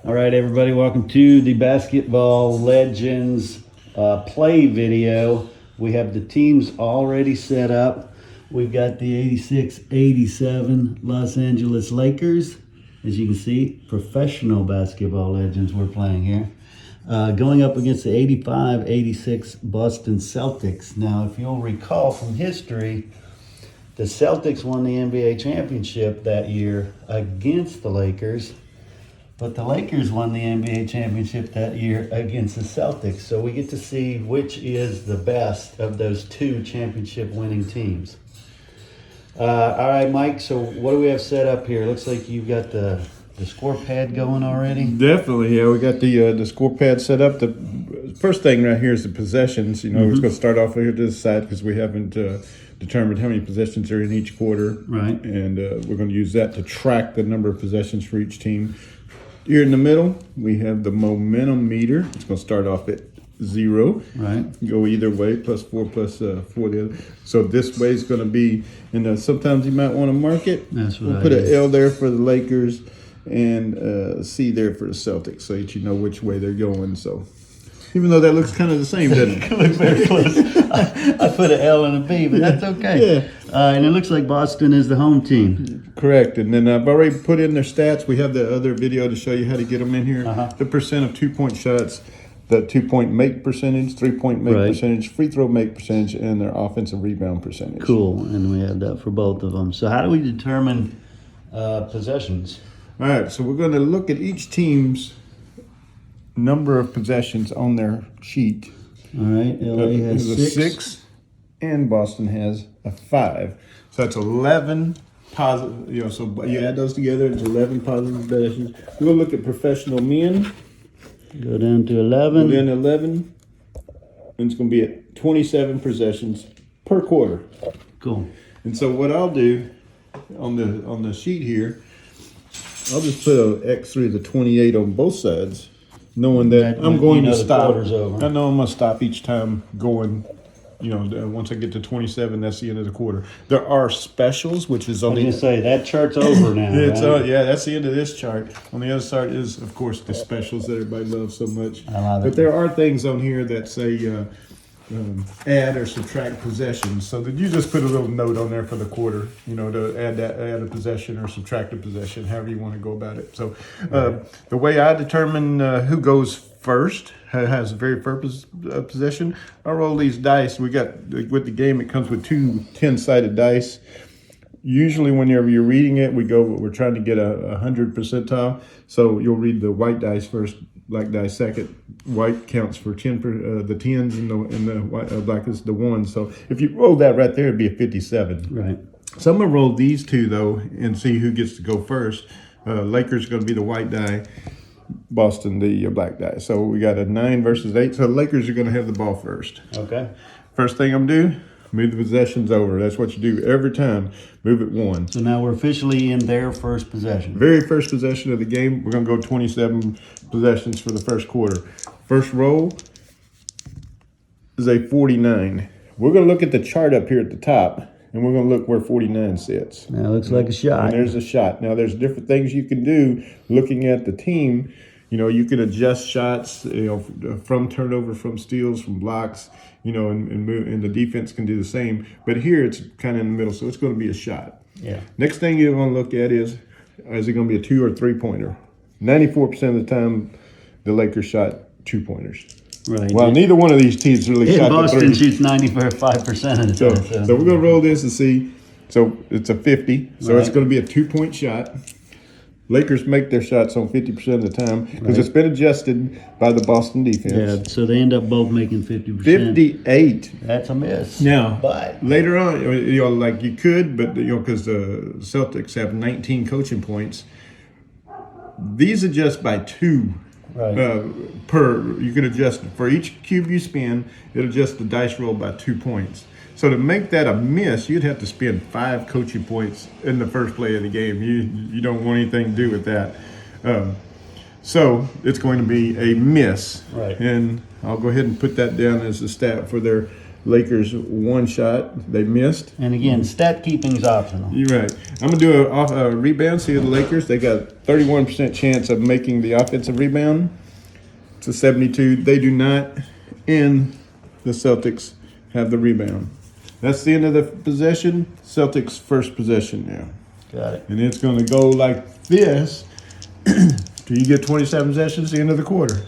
All right, everybody, welcome to the Basketball Legends play video. We have the teams already set up. We've got the 86-87 Los Angeles Lakers. As you can see, professional basketball legends we're playing here. Going up against the 85-86 Boston Celtics. Now, if you'll recall from history, the Celtics won the NBA championship that year against the Lakers, but the Lakers won the NBA championship that year against the Celtics. So we get to see which is the best of those two championship winning teams. All right, Mike, so what do we have set up here? Looks like you've got the score pad going already. Definitely, yeah. We got the score pad set up. The first thing right here is the possessions. We're going to start off here to the side because we haven't determined how many possessions are in each quarter. Right. And we're going to use that to track the number of possessions for each team. Here in the middle, we have the momentum meter. It's going to start off at 0. Right. Go either way, +4, +4 the other. So this way is going to be, and sometimes you might want to mark it. That's what we'll put an L there for the Lakers and C there for the Celtics, so that you know which way they're going. So even though that looks kind of the same, doesn't it? It looks very close. I put an L and a B, but that's okay. Yeah. And it looks like Boston is the home team. Correct. And then I've already put in their stats. We have the other video to show you how to get them in here. The percent of 2-point shots, the 2-point make percentage, 3-point make percentage, free throw make percentage, and their offensive rebound percentage. Cool. And we have that for both of them. So how do we determine possessions? All right. So we're going to look at each team's number of possessions on their sheet. All right. LA has There's a 6. 6, and Boston has a 5. So that's 11 positive. So you add those together, it's 11 positive possessions. We'll look at professional men. Go down to 11. Go down to 11, and it's going to be at 27 possessions per quarter. Cool. And so what I'll do on the sheet here, I'll just put an X3 to 28 on both sides, knowing that I'm going to stop. Over. I know I'm going to stop each time going. Once I get to 27, that's the end of the quarter. There are specials, which is on the. Say that chart's over now. It's right? yeah, that's the end of this chart. On the other side is, of course, the specials that everybody loves so much. I love it. But there are things on here that say add or subtract possessions. So that you just put a little note on there for the quarter, to add a possession or subtract a possession, however you want to go about it. So the way I determine who goes first, has the very first possession, I roll these dice. We got, with the game, it comes with 2 10-sided dice. Usually whenever you're reading it, we're trying to get a 100 percentile. So you'll read the white dice first, black dice second. White counts for the 10s, and the white, black is the 1s. So if you roll that right there, it'd be a 57. Right. So I'm going to roll these 2, though, and see who gets to go first. Lakers going to be the white die, Boston the black die. So we got a 9 versus 8. So the Lakers are going to have the ball first. Okay. First thing I'm going to do, move the possessions over. That's what you do every time. Move it 1. So now we're officially in their first possession. Very first possession of the game. We're going to go 27 possessions for the first quarter. First roll is a 49. We're going to look at the chart up here at the top, and we're going to look where 49 sits. Now it looks like a shot. And there's a shot. Now there's different things you can do looking at the team. You can adjust shots, from turnover, from steals, from blocks, and move, and the defense can do the same. But here it's kind of in the middle, so it's going to be a shot. Yeah. Next thing you're going to look at is it going to be a 2 or 3-pointer? 94% of the time, the Lakers shot 2-pointers. Right. Well, neither one of these teams really shot Boston the 3. shoots 95% of the time. So we're going to roll this and see. So it's a 50. So it's going to be a 2-point shot. Lakers make their shots on 50% of the time because it's been adjusted by the Boston defense. Yeah, so they end up both making 50%. 58. That's a miss. Now, but later on, like you could, but because the Celtics have 19 coaching points, these adjust by 2. right. You can adjust for each cube you spin, it adjusts the dice roll by 2 points. So to make that a miss, you'd have to spend 5 coaching points in the first play of the game. You don't want anything to do with that. So it's going to be a miss. Right. And I'll go ahead and put that down as a stat for their Lakers one shot. They missed. And again, stat keeping's optional. You're right. I'm going to do a rebound. See the Lakers, they got 31% chance of making the offensive rebound. It's a 72. They do not. And the Celtics have the rebound. That's the end of the possession. Celtics first possession now. Got it. And it's going to go like this till you get 27 possessions at the end of the quarter.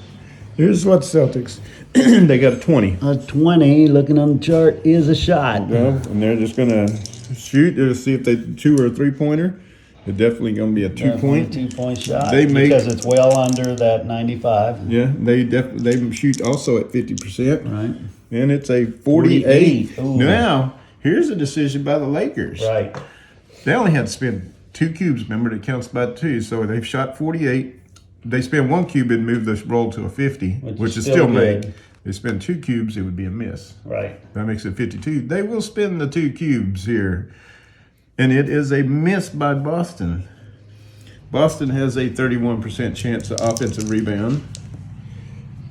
Here's what Celtics, they got a 20. A 20, looking on the chart, is a shot. Yeah, and they're just going to shoot to see if they 2 or 3-pointer. They're definitely going to be a 2-point. 2-point shot. They make, because it's well under that 95. Yeah, they shoot also at 50%. Right. And it's a 48. Ooh. Now, here's a decision by the Lakers. Right. They only had to spend 2 cubes. Remember, it counts by 2. So they've shot 48. They spend 1 cube and move this roll to a 50, which is still good. made. They spend 2 cubes, it would be a miss. Right. That makes it 52. They will spend the 2 cubes here. And it is a miss by Boston. Boston has a 31% chance of offensive rebound.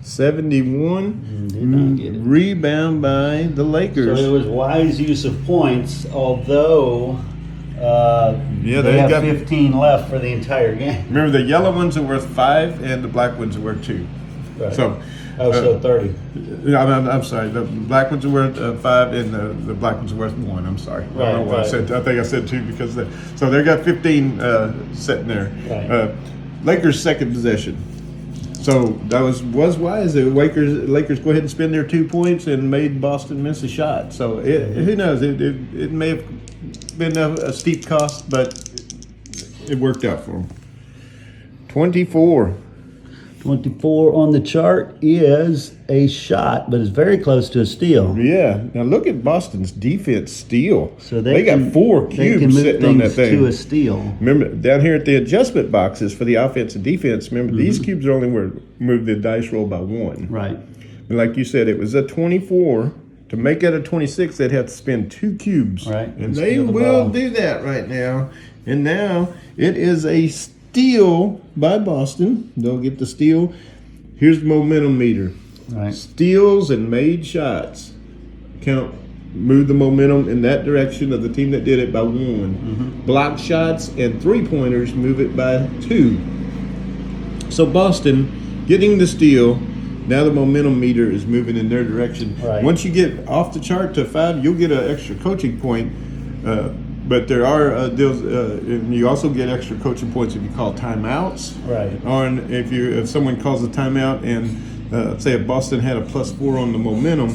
71 Did not get it. rebound by the Lakers. So it was wise use of points, although Yeah, they they have got 15 left for the entire game. Remember, the yellow ones are worth 5 and the black ones are worth 2. Right. So, so 30. I'm sorry. The black ones are worth 5 and the black ones are worth 1. I'm sorry. I don't know what I said. I think I said 2 because so they got 15 sitting there. Right. Lakers second possession. So that was wise. The Lakers go ahead and spend their 2 points and made Boston miss a shot. So who knows? It may have been a steep cost, but it worked out for them. 24. 24 on the chart is a shot, but it's very close to a steal. Yeah. Now look at Boston's defense steal. So they got 4 they cubes can move sitting on that things thing. to a steal. Remember, down here at the adjustment boxes for the offense and defense, remember, these cubes are only move the dice roll by 1. Right. And like you said, it was a 24. To make it a 26, they'd have to spend 2 cubes. Right. And they steal the will ball. do that right now. And now it is a steal by Boston. They'll get the steal. Here's the momentum meter. Right. Steals and made shots move the momentum in that direction of the team that did it by 1. Block shots and 3-pointers move it by 2. So Boston getting the steal. Now the momentum meter is moving in their direction. Right. Once you get off the chart to 5, you'll get an extra coaching point. But there are deals, and you also get extra coaching points if you call timeouts. Right. Or if someone calls a timeout and say if Boston had a +4 on the momentum,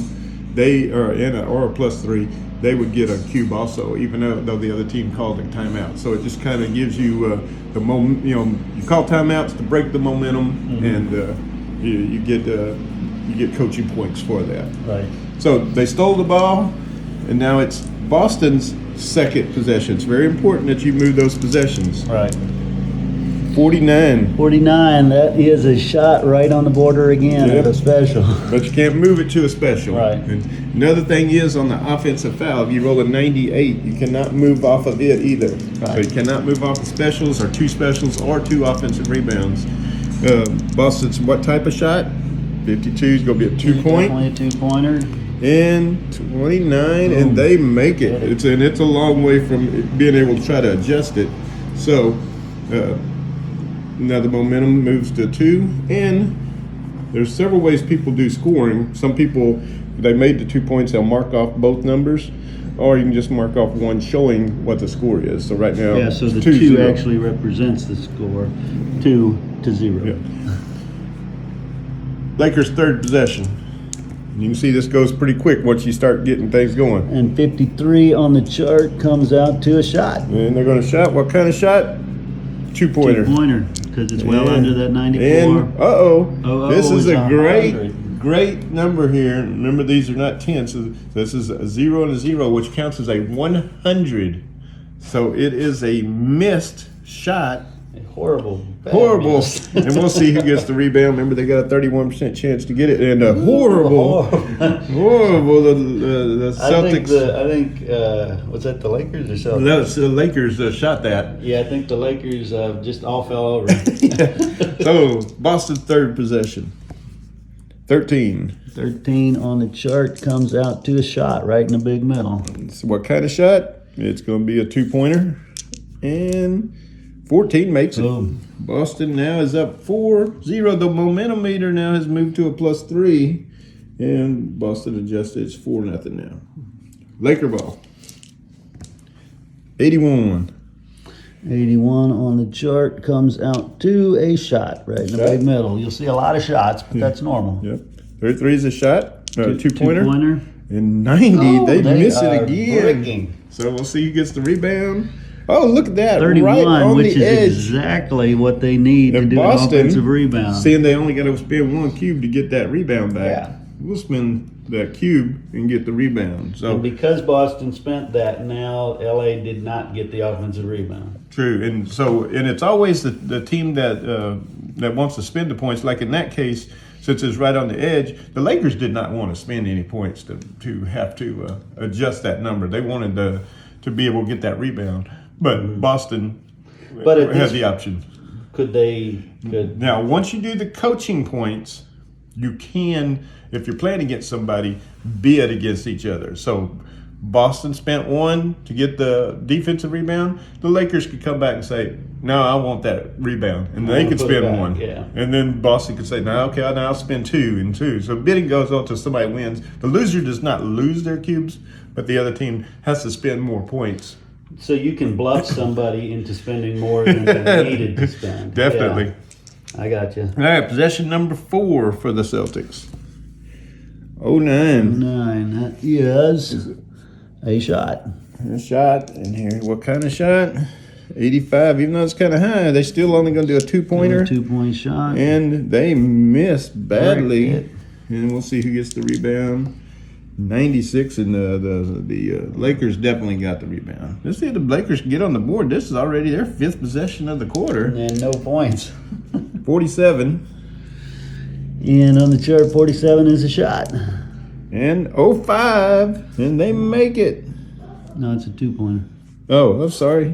or a +3, they would get a cube also, even though the other team called a timeout. So it just kind of gives you the moment. You call timeouts to break the momentum, and you get coaching points for that. Right. So they stole the ball, and now it's Boston's second possession. It's very important that you move those possessions. Right. 49. 49, that is a shot right on the border again of Yep. a special. But you can't move it to a special. Right. And another thing is on the offensive foul, if you roll a 98, you cannot move off of it either. Right. So you cannot move off of specials or 2 specials or 2 offensive rebounds. Boston's what type of shot? 52 is going to be a 2-point. Definitely a 2-pointer. And 29, and they make it. It's a long way from being able to try to adjust it. So now the momentum moves to 2, and there's several ways people do scoring. Some people, they made the 2 points, they'll mark off both numbers, or you can just mark off one showing what the score is. So right now, Yeah, so the it's 2 2-0. actually represents the score, 2-0. Yeah. Lakers' third possession. You can see this goes pretty quick once you start getting things going. And 53 on the chart comes out to a shot. And they're going to shot. What kind of shot? 2-pointer. 2-pointer, because it's well under that 94. And this is is a 100. great number here. Remember, these are not 10, so this is a 0 and a 0, which counts as a 100. So it is a missed shot. Horrible. Horrible. And we'll see who gets the rebound. Remember, they got a 31% chance to get it. And horrible. The Celtics. I think was that the Lakers or Celtics? No, the Lakers shot that. Yeah, I think the Lakers just all fell over. So, Boston's third possession. 13. 13 on the chart comes out to a shot right in the big middle. So what kind of shot? It's going to be a 2-pointer. And 14 makes it. Boom. Boston now is up 4-0. The momentum meter now has moved to a +3. And Boston adjusted. It's 4-0 now. Laker ball. 81. 81 on the chart comes out to a shot right in the big middle. You'll see a lot of shots, but that's normal. Yep. 33 is a shot. Two-pointer. Two-pointer. And 90, they miss it again. Breaking. So we'll see who gets the rebound. Oh, look at that. 31, right on which the is edge. exactly what they need to And do Boston, an offensive rebound. seeing they only got to spend 1 cube to get that rebound back. Yeah. We'll spend that cube and get the rebound. So And because Boston spent that, now LA did not get the offensive rebound. true. And so, and it's always the team that that wants to spend the points. Like in that case, since it's right on the edge, the Lakers did not want to spend any points to have to adjust that number. They wanted to be able to get that rebound. But Boston had the option. Could they? Now, once you do the coaching points, you can, if you're playing against somebody, bid against each other. So Boston spent 1 to get the defensive rebound. The Lakers could come back and say, no, I want that rebound. And they could spend 1. Yeah. And then Boston could say, no, okay, now I'll spend 2 and 2. So bidding goes on until somebody wins. The loser does not lose their cubes, but the other team has to spend more points. So you can bluff somebody into spending more than they needed to spend. Definitely. Yeah, I got you. All right, possession number 4 for the Celtics. 09. 9. That is a shot. A shot in here. What kind of shot? 85. Even though it's kind of high, they still only going to do a 2-pointer. 2-point shot. And they missed badly. Correct. And we'll see who gets the rebound. 96, and the Lakers definitely got the rebound. Let's see if the Lakers can get on the board. This is already their 5th possession of the quarter. And no points. 47. And on the chart, 47 is a shot. And 05, and they make it. No, it's a 2-pointer. Oh, I'm sorry.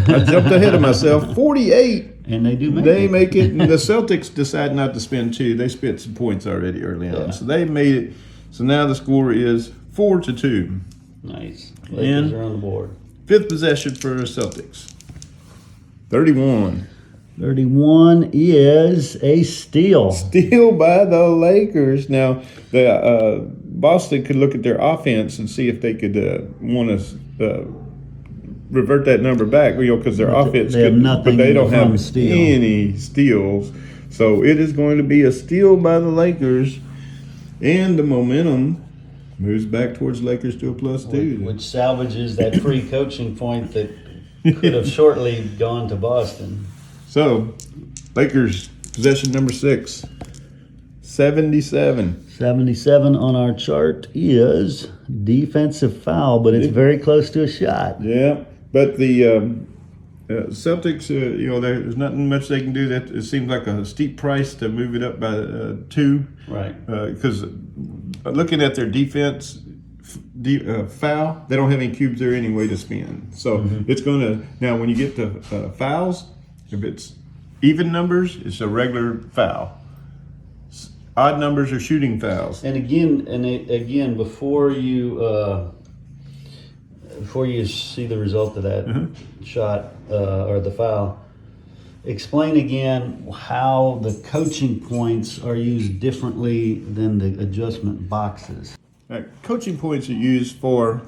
I jumped ahead of myself. 48. And they do make They it. make it. And the Celtics decide not to spend 2. They spent some points already early on. Yeah. So they made it. So now the score is 4-2. Nice. Lakers are on the board. 5th possession for the Celtics. 31. 31 is a steal. Steal by the Lakers. Now, the Boston could look at their offense and see if they could want to revert that number back, because their offense they have could, nothing but they don't from have steal. any steals. So it is going to be a steal by the Lakers, and the momentum moves back towards Lakers to a +2. Which salvages that free coaching point that could have shortly gone to Boston. So, Lakers possession number 6, 77. 77 on our chart is defensive foul, but it's very close to a shot. Yeah, but the Celtics, there's nothing much they can do. That it seems like a steep price to move it up by 2. Right. Because looking at their defense foul, they don't have any cubes there anyway to spend. So it's going to, now when you get to fouls, if it's even numbers, it's a regular foul. Odd numbers are shooting fouls. And again, before you see the result of that shot or the foul, explain again how the coaching points are used differently than the adjustment boxes. Coaching points are used for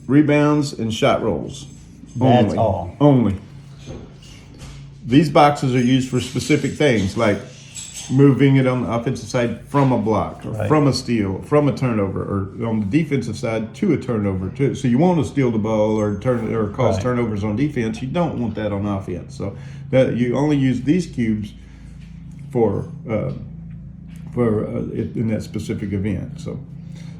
rebounds and shot rolls. That's all. Only. These boxes are used for specific things, like moving it on the offensive side from a block, or from a steal, from a turnover, or on the defensive side to a turnover too. So you want to steal the ball or cause turnovers on defense. You don't want that on offense. So that you only use these cubes for in that specific event. So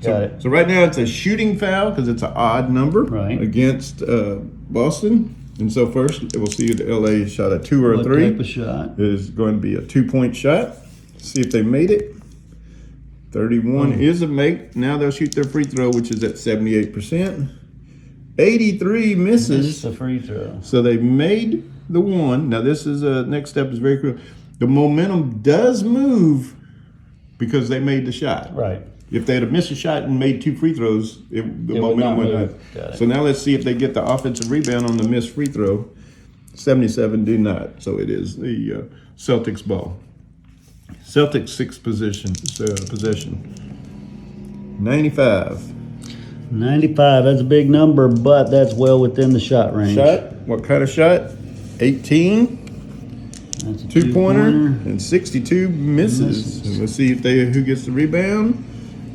right now it's a shooting foul because it's an odd number against Boston. And so first, we'll see if the LA shot a 2 or a 3. What type of shot? It is going to be a 2-point shot. See if they made it. 31 is a make. Now they'll shoot their free throw, which is at 78%. 83 misses. Missed the free throw. So they made the 1. Now this is next step is very crucial. The momentum does move because they made the shot. Right. If they had missed a shot and made 2 free throws, the momentum not would move. not. Got it. So now let's see if they get the offensive rebound on the missed free throw. 77 do not. So it is the Celtics ball. Celtics 6th possession. 95. 95, that's a big number, but that's well within the shot range. Shot. What kind of shot? 18. That's a 2-pointer and 62 misses. And let's see if who gets the rebound.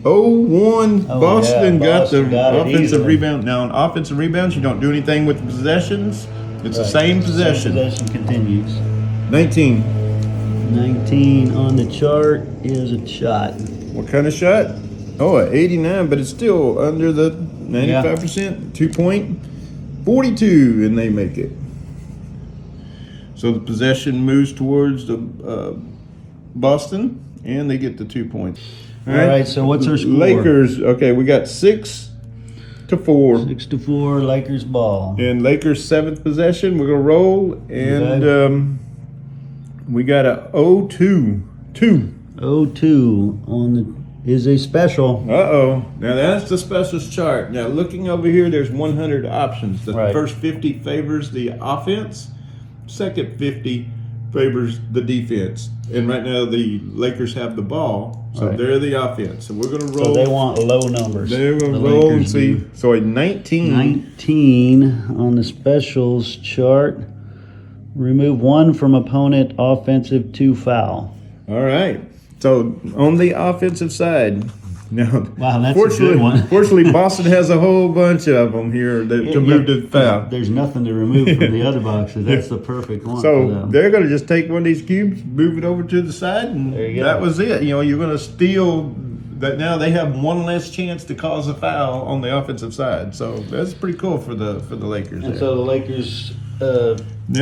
0-1. Oh, Boston yeah, got the Boston got it offensive easily. rebound. Now on offensive rebounds, you don't do anything with possessions. It's the same possession. Possession continues. 19. 19 on the chart is a shot. What kind of shot? Oh, an 89, but it's still under the 95%. 2-point. 42, and they make it. So the possession moves towards the Boston, and they get the 2 points. All right, so what's our score? Lakers, okay, we got 6-4. 6-4, Lakers ball. And Lakers 7th possession, we're going to roll, and we got a 0-2. 0-2 on the is a special. Uh-oh. Now that's the specials chart. Now looking over here, there's 100 options. The first 50 favors the offense. Second 50 favors the defense. And right now the Lakers have the ball, so they're the offense. So we're going to roll. So they want low numbers. They're going to roll and see. So a 19. 19 on the specials chart. Remove 1 from opponent offensive 2 foul. All right. So on the offensive side, now, wow, that's a good one. Fortunately, Boston has a whole bunch of them here to move to foul. There's nothing to remove from the other boxes. That's the perfect one. So for them. they're going to just take one of these cubes, move it over to the side, and There you go. that was it. You know, you're going to steal that. Now they have one less chance to cause a foul on the offensive side. So that's pretty cool for the Lakers. And there. so the Lakers Now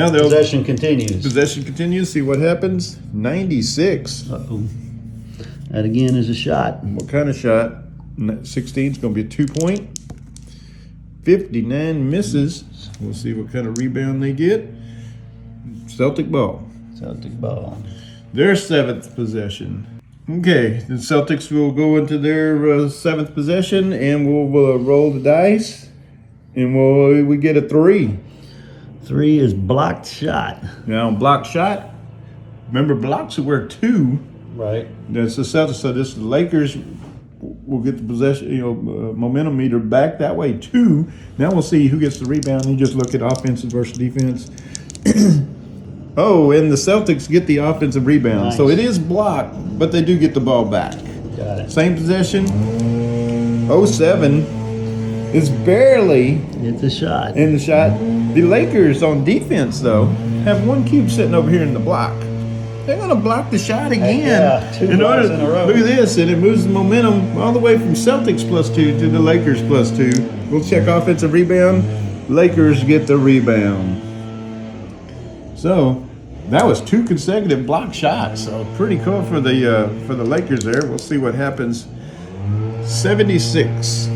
they'll possession continues. Possession continues. See what happens. 96. Uh-oh. That again is a shot. What kind of shot? 16 is going to be a 2-point. 59 misses. We'll see what kind of rebound they get. Celtic ball. Celtic ball. Their 7th possession. Okay, the Celtics will go into their 7th possession, and we'll roll the dice, and we get a 3. 3 is blocked shot. Now, block shot. Remember, blocks were 2. Right. That's the Celtics. So this Lakers will get the possession, momentum meter back that way 2. Now we'll see who gets the rebound. You just look at offensive versus defense. Oh, and the Celtics get the offensive rebound. Nice. So it is blocked, but they do get the ball back. Got it. Same possession. 07 is barely It's a shot. in the shot. The Lakers on defense, though, have 1 cube sitting over here in the block. They're going to block the shot again. Yeah, 2 blocks in a row. Look at this, and it moves the momentum all the way from Celtics +2 to the Lakers +2. We'll check offensive rebound. Lakers get the rebound. So that was 2 consecutive block shots. So pretty cool for the Lakers there. We'll see what happens. 76.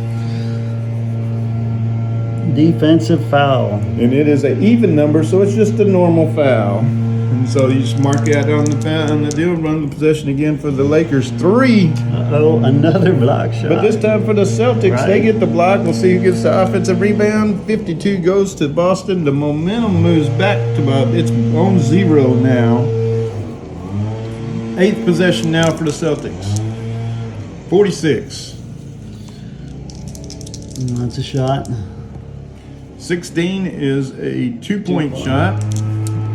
Defensive foul. And it is an even number, so it's just a normal foul. And so you just mark out on the deal, run the possession again for the Lakers. 3. Uh-oh, another block shot. But this time for the Celtics, they Right. get the block. We'll see who gets the offensive rebound. 52 goes to Boston. The momentum moves back to it's on 0 now. 8th possession now for the Celtics. 46. That's a shot. 16 is a 2-point shot.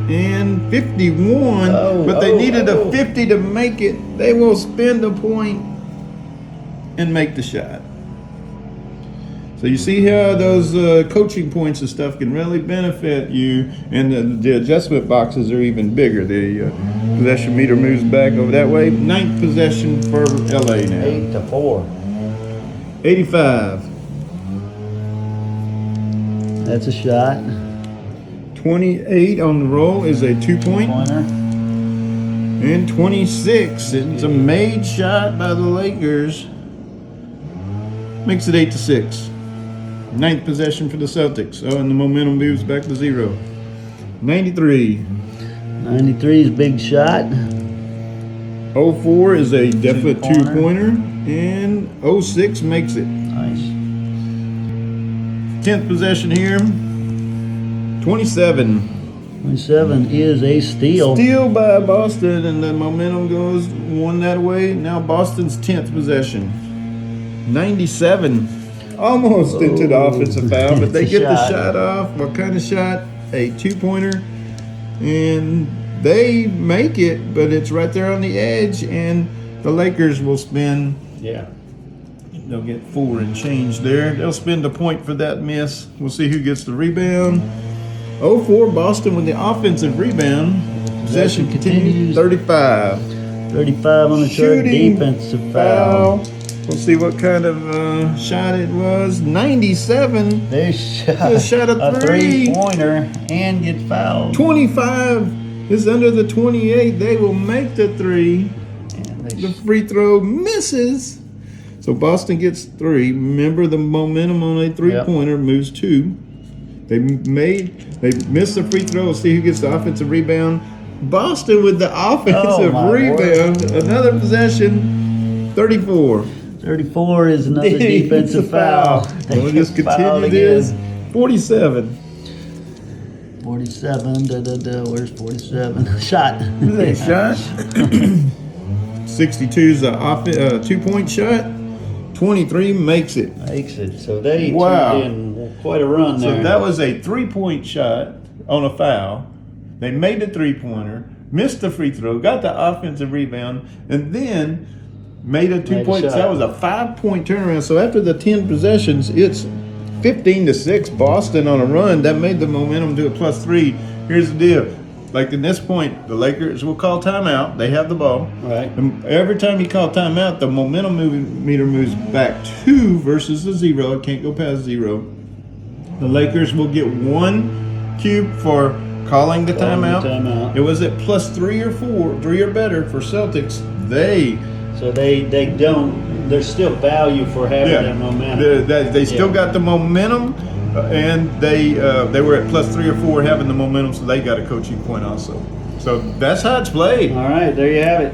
And 51, but they needed a 50 to make it. They will spend a point and make the shot. So you see how those coaching points and stuff can really benefit you, and the adjustment boxes are even bigger. The possession meter moves back over that way. 9th possession for LA now. 8-4. 85. That's a shot. 28 on the roll is a 2-point. Pointer. And 26. It's a made shot by the Lakers. Makes it 8-6. 9th possession for the Celtics. Oh, and the momentum moves back to 0. 93. 93 is big shot. 04 is a definite Two-pointer. two-pointer, and 06 makes it. Nice. 10th possession here. 27. 27 is a steal. Steal by Boston, and the momentum goes one that way. Now Boston's 10th possession. 97. Almost into the offensive foul, but they It's a get the shot. shot off. What kind of shot? A two-pointer. And they make it, but it's right there on the edge, and the Lakers will spin. Yeah. They'll get 4 and change there. They'll spend a point for that miss. We'll see who gets the rebound. 04 Boston with the offensive rebound. Possession continues. 35. 35 on the third Shooting defensive foul. We'll see what kind of shot it was. 97. They Just shot a a three. three-pointer and get fouled. 25 is under the 28. They will make the 3. And The free throw misses. So Boston gets 3. Remember, the momentum on a three-pointer moves 2. They missed the free throw. We'll see who gets the offensive rebound. Boston with the offensive my rebound. Another possession. 34. 34 is another defensive foul. They We'll just get fouled continue this. again. 47. 47. Where's 47? Shot. They shot. 62 is a two-point shot. 23 makes it. Makes it. So they Wow. turned in quite a run there. So that was a three-point shot on a foul. They made the three-pointer, missed the free throw, got the offensive rebound, and then made a two-point. shot. That was a 5-point turnaround. So after the 10 possessions, it's 15-6 Boston on a run. That made the momentum do a +3. Here's the deal. Like in this point, the Lakers will call timeout. They have the ball. Right. And every time you call timeout, the momentum meter moves back 2 versus the 0. It can't go past 0. The Lakers will get 1 cube for calling the timeout. It was at +3 or 4, 3 or better for Celtics. So they don't. There's still value for having that momentum. They still got the momentum, and they were at +3 or 4 having the momentum, so they got a coaching point also. So that's how it's played. All right, there you have it.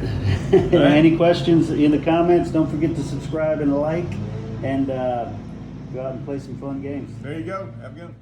All right. Any questions in the comments? Don't forget to subscribe and like, and go out and play some fun games. There you go. Have a good one.